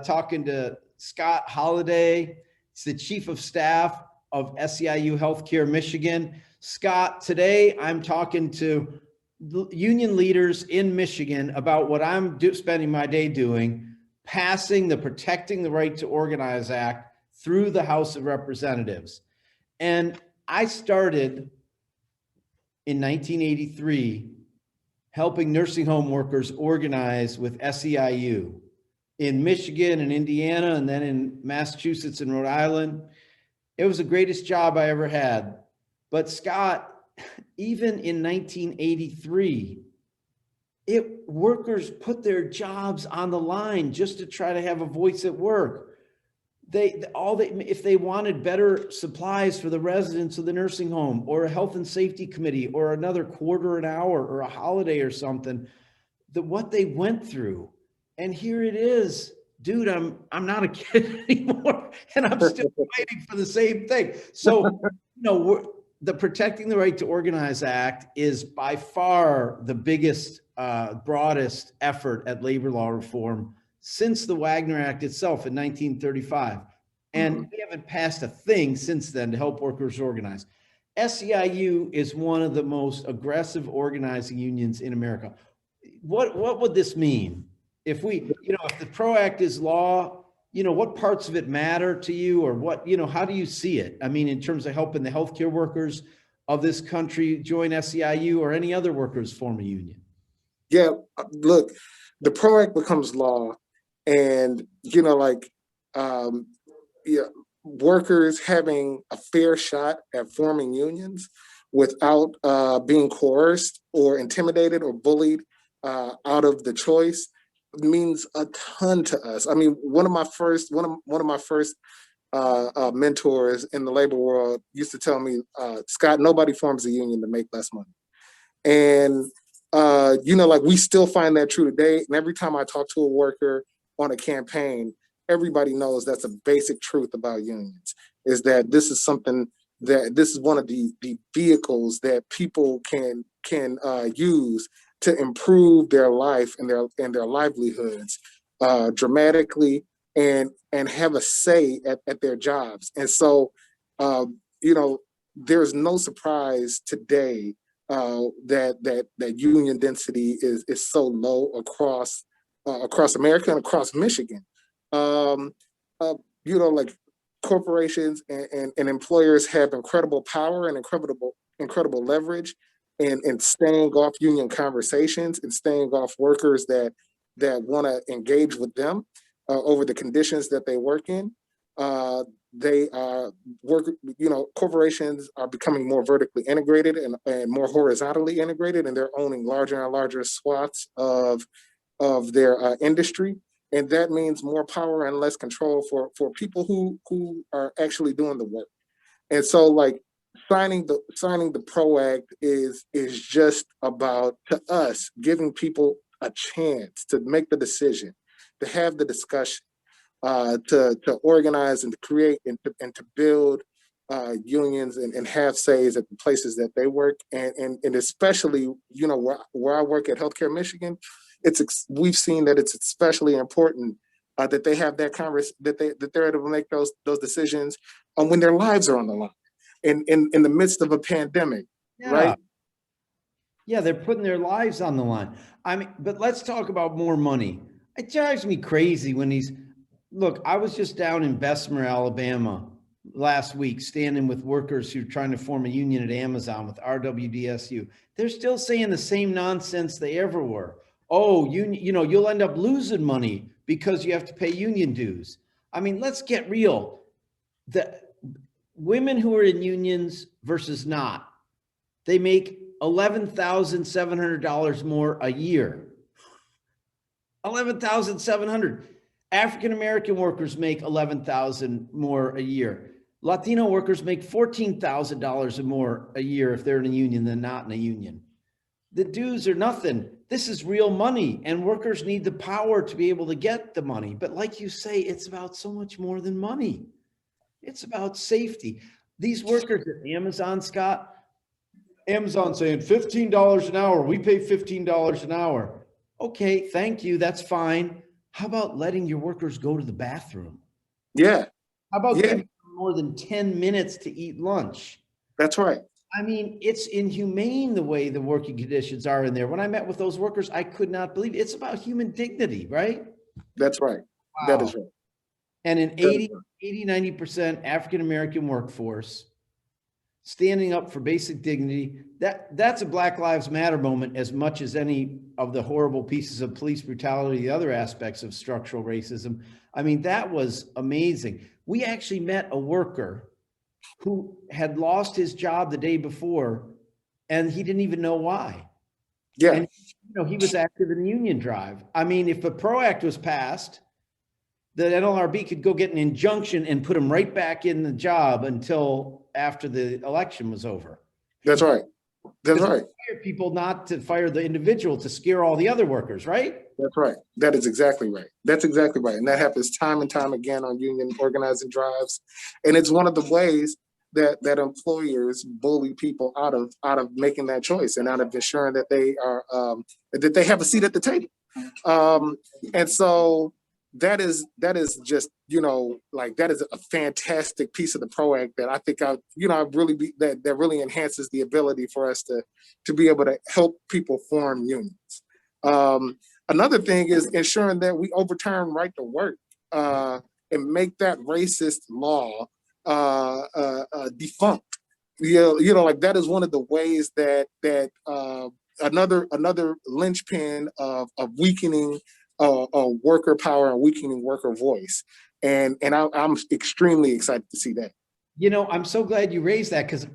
Talking to Scott Holliday. He's the Chief of Staff of SEIU Healthcare Michigan. Scott, today I'm talking to union leaders in Michigan about what I'm spending my day doing, passing the Protecting the Right to Organize Act through the House of Representatives. And I started in 1983 helping nursing home workers organize with SEIU in Michigan and Indiana, and then in Massachusetts and Rhode Island. It was the greatest job I ever had. But Scott, even in 1983, workers put their jobs on the line just to try to have a voice at work. If they wanted better supplies for the residents of the nursing home, or a health and safety committee, or another quarter an hour, or a holiday or something, what they went through. And here it is, dude, I'm not a kid anymore, and I'm still fighting for the same thing. So, the Protecting the Right to Organize Act is by far the biggest, broadest effort at labor law reform since the Wagner Act itself in 1935. And we haven't passed a thing since then to help workers organize. SEIU is one of the most aggressive organizing unions in America. What would this mean? If if the PRO Act is law, what parts of it matter to you, or how do you see it? I mean, in terms of helping the healthcare workers of this country join SEIU or any other workers form a union? Yeah, look, the PRO Act becomes law, and workers having a fair shot at forming unions without being coerced or intimidated or bullied out of the choice means a ton to us. I mean, one of my first mentors in the labor world used to tell me, Scott, nobody forms a union to make less money. And we still find that true today. And every time I talk to a worker on a campaign, everybody knows that's a basic truth about unions, is that this is one of the vehicles that people can use to improve their life and their livelihoods dramatically, and have a say at their jobs. And so, there's no surprise today that union density is so low across America and across Michigan. Corporations and employers have incredible power and incredible leverage in staying off union conversations and staying off workers that want to engage with them over the conditions that they work in. Corporations are becoming more vertically integrated and more horizontally integrated, and they're owning larger and larger swaths of their industry. And that means more power and less control for people who are actually doing the work. And so, signing the PRO Act is just about, to us, giving people a chance to make the decision, to have the discussion, to organize and to create and to build unions and have says at the places that they work, and especially where I work at Healthcare Michigan. We've seen that it's especially important that they have that that they're able to make those decisions when their lives are on the line in the midst of a pandemic, right? Yeah, they're putting their lives on the line. I mean, but let's talk about more money. It drives me crazy when look, I was just down in Bessemer, Alabama last week, standing with workers who are trying to form a union at Amazon with RWDSU. They're still saying the same nonsense they ever were. Oh, you'll end up losing money because you have to pay union dues. I mean, let's get real. The women who are in unions versus not, they make $11,700 more a year. $11,700. African-American workers make $11,000 more a year. Latino workers make $14,000 more a year if they're in a union than not in a union. The dues are nothing. This is real money, and workers need the power to be able to get the money. But like you say, it's about so much more than money. It's about safety. These workers at Amazon, Scott, Amazon saying $15 an hour. We pay $15 an hour. Okay, thank you. That's fine. How about letting your workers go to the bathroom? Yeah, How about yeah, giving them more than 10 minutes to eat lunch? that's right. I mean, it's inhumane the way the working conditions are in there. When I met with those workers, I could not believe it. It's about human dignity, right? That's right. That is Wow. right. And an That is 90% African-American workforce standing up for basic dignity. That's a Black Lives Matter moment as much as any of the horrible pieces of police brutality, the other aspects of structural racism. I mean, that was amazing. We actually met a worker who had lost his job the day before, and he didn't even know why. yeah, And he was active in the union drive. I mean, if a PRO Act was passed, the NLRB could go get an injunction and put him right back in the job until after the election was over. that's right. That's Because right. fire people not to fire the individual to scare all the other workers, right? That's right. That is exactly right. That's exactly right. And that happens time and time again on union organizing drives. And it's one of the ways that employers bully people out of making that choice and out of ensuring that they are that they have a seat at the table. Um, and so that is just, like, that is a fantastic piece of the PRO Act that I think I really that really enhances the ability for us to be able to help people form unions. Another thing is ensuring that we overturn right to work and make that racist law defunct. Like, that is one of the ways that another linchpin of weakening worker power and weakening worker voice. And I'm extremely excited to see that. I'm so glad you raised that because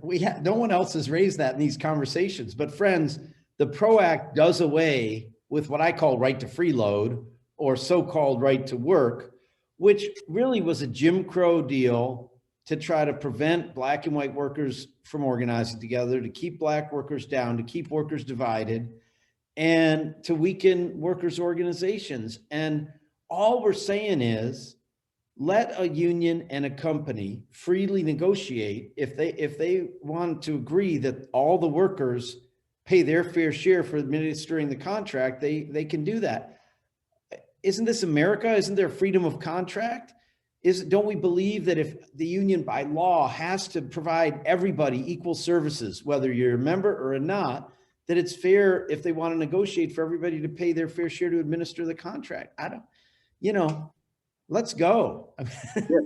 no one else has raised that in these conversations. But friends, the PRO Act does away with what I call right to freeload or so-called right to work, which really was a Jim Crow deal to try to prevent Black and white workers from organizing together, to keep Black workers down, to keep workers divided, and to weaken workers' organizations. And all we're saying is, let a union and a company freely negotiate. If they want to agree that all the workers pay their fair share for administering the contract, they can do that. Isn't this America? Isn't there freedom of contract? Don't we believe that if the union by law has to provide everybody equal services, whether you're a member or not, that it's fair if they want to negotiate for everybody to pay their fair share to administer the contract? Let's go. Yeah,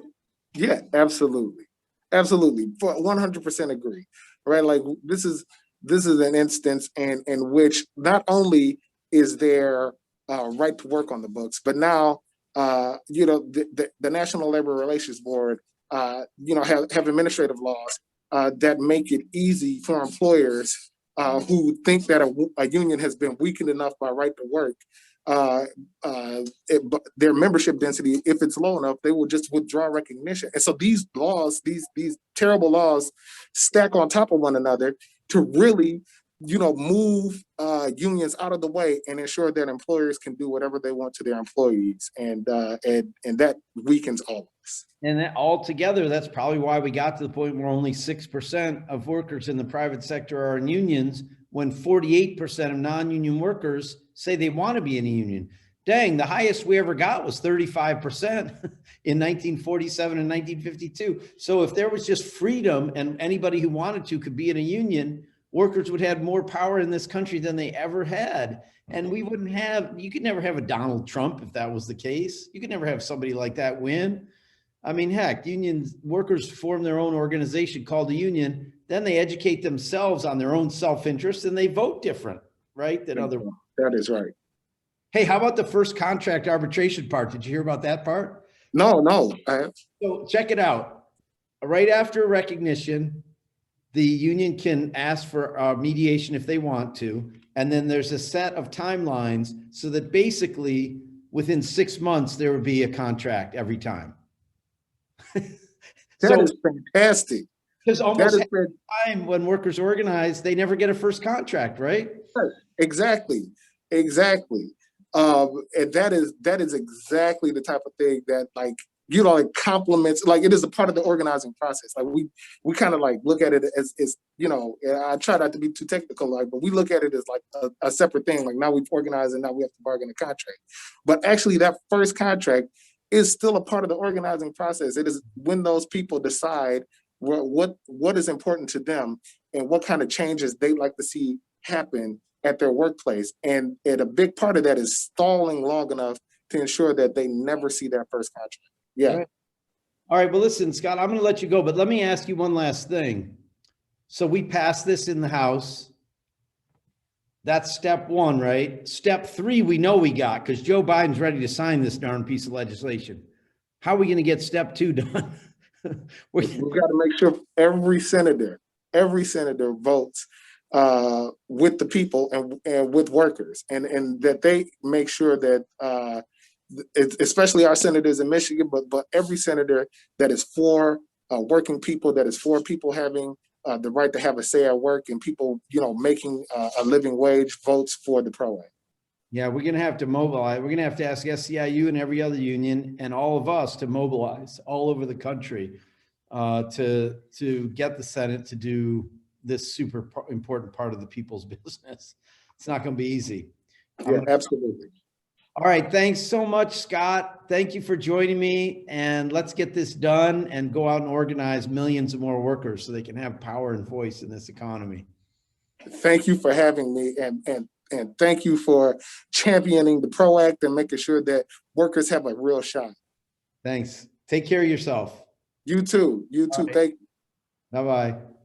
yeah, absolutely, absolutely, for 100% agree. Right, like, this is an instance in which not only is there right to work on the books, but now the National Labor Relations Board have administrative laws that make it easy for employers who think that a union has been weakened enough by right to work, their membership density, if it's low enough, they will just withdraw recognition. And so these laws, these terrible laws, stack on top of one another to really, move unions out of the way and ensure that employers can do whatever they want to their employees, and that weakens all of us. And that altogether, that's probably why we got to the point where only 6% of workers in the private sector are in unions, when 48% of non-union workers say they want to be in a union. Dang, the highest we ever got was 35% in 1947 and 1952. So if there was just freedom and anybody who wanted to could be in a union, workers would have more power in this country than they ever had. And you could never have a Donald Trump if that was the case. You could never have somebody like that win. I mean, heck, workers form their own organization called a union. Then they educate themselves on their own self-interest and they vote different, right? That is right. Hey, how about the first contract arbitration part? Did you hear about that part? No. So check it out. Right after recognition, the union can ask for mediation if they want to. And then there's a set of timelines so that basically within 6 months, there would be a contract every time. That is fantastic. Because almost half the time when workers organize, they never get a first contract, right? Exactly. And that is exactly the type of thing that, like, like complements, like it is a part of the organizing process. Like we kind of like look at it as, I try not to be too technical, like, but we look at it as like a separate thing. Like now we've organized and now we have to bargain a contract. But actually that first contract is still a part of the organizing process. It is when those people decide what is important to them and what kind of changes they like to see happen at their workplace. And a big part of that is stalling long enough to ensure that they never see that first contract. Yeah. Right. All right. Well, listen, Scott, I'm going to let you go, but let me ask you one last thing. So we passed this in the House. That's step one, right? Step three, we know we got, because Joe Biden's ready to sign this darn piece of legislation. How are we going to get step two done? We've got to make sure every senator votes with the people and with workers, and that they make sure that especially our senators in Michigan, but every senator that is for working people, that is for people having the right to have a say at work, and people, making a living wage, votes for the PRO Act. Yeah, we're going to have to mobilize. We're going to have to ask SEIU and every other union and all of us to mobilize all over the country to get the Senate to do this super important part of the people's business. It's not going to be easy. Yeah, absolutely. All right. Thanks so much, Scott. Thank you for joining me, and let's get this done and go out and organize millions of more workers so they can have power and voice in this economy. Thank you for having me, and thank you for championing the PRO Act and making sure that workers have a real shot. Thanks. Take care of yourself. You too. Right. Thank you. Bye-bye.